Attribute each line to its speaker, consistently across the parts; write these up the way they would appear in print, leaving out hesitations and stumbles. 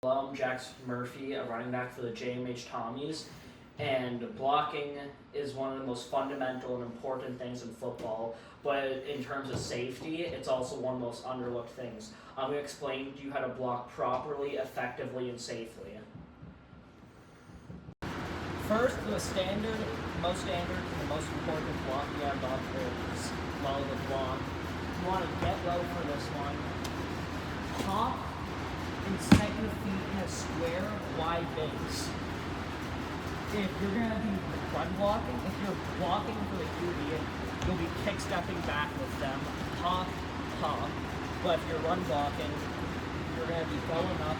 Speaker 1: Hello, I'm Jax Murphy, a running back for the JMH Tommies, and blocking is one of the most fundamental and important things in football, but in terms of safety, it's also one of the most underlooked things. I'm going to explain to you how to block properly, effectively, and safely. First, the most standard, and the most important block you have up is low the block. You want to get low for this one. Hop and set your feet in a square, wide base. If you're going to be run blocking, if you're blocking for the QB, you'll be kick stepping back with them, hop, hop. But if you're run blocking, you're going to be going up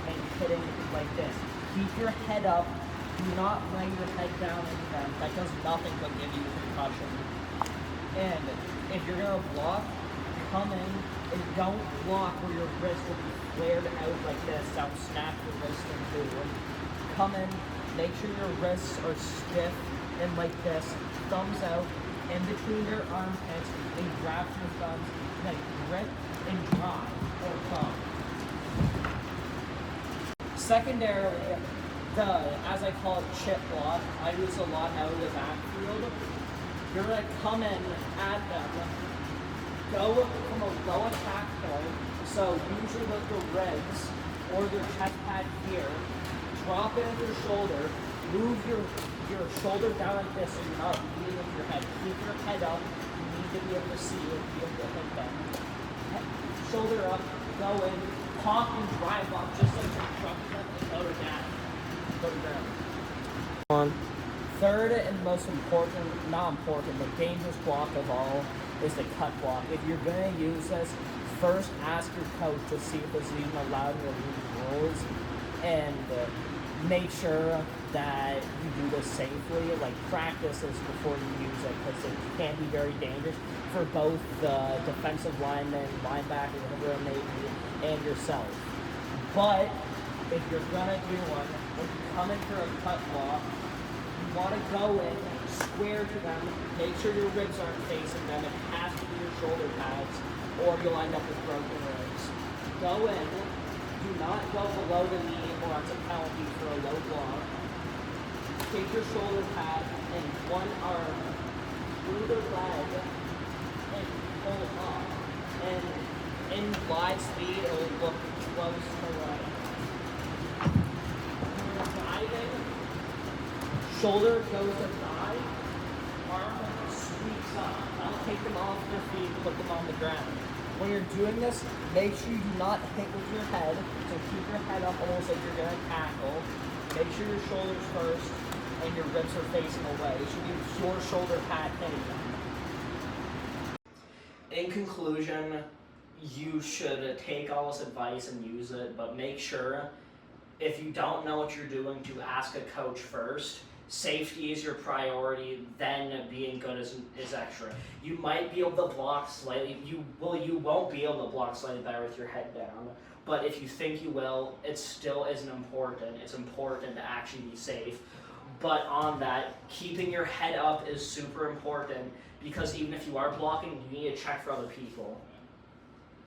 Speaker 1: and hitting like this. Keep your head up. Do not lay your head down into them. That does nothing but give you concussion. And if you're going to block, come in and don't block where your wrist will be flared out like this. That will snap your wrist in two. Come in, make sure your wrists are stiff and like this. Thumbs out in between your armpits and grab your thumbs. Then grip and drive or come. Secondarily, as I call it, chip block, I use a lot out of the backfield. You're going to come in at them, go from a low attack point, so usually with the ribs or your chest pad here, drop it with your shoulder, move your shoulder down like this so you're not leading with your head. Keep your head up, you need to be able to see it, be able to hit them. Shoulder up, go in, pop and drive up, just like you're dropping them and go down. Third and most important, not important, but dangerous block of all is the cut block. If you're going to use this, first ask your coach to see if it's even allowed in the league rules, and make sure that you do this safely. Like, practice this before you use it, because it can be very dangerous for both the defensive lineman, linebacker, whoever it may be, and yourself. But if you're gonna do one, when you come in for a cut block, you want to go in, square to them, make sure your ribs aren't facing them. It has to be your shoulder pads, or you'll end up with broken ribs. Go in, do not go below the knee, or that's a penalty for a low block. Take your shoulder pad and one arm through the leg and pull up. And in glide speed, it will look close to right. Shoulder goes to thigh, arm sweeps up. Now take them off your feet, put them on the ground. When you're doing this, make sure you do not hit with your head. So keep your head up almost like you're going to tackle. Make sure your shoulders first and your ribs are facing away. It should be your shoulder pad hitting them. In conclusion, you should take all this advice and use it, but make sure, if you don't know what you're doing, to ask a coach first. Safety is your priority, then being good is extra. You might be able to block slightly, you won't be able to block slightly better with your head down, but if you think you will, it still isn't important. It's important to actually be safe. But on that, keeping your head up is super important, because even if you are blocking, you need to check for other people.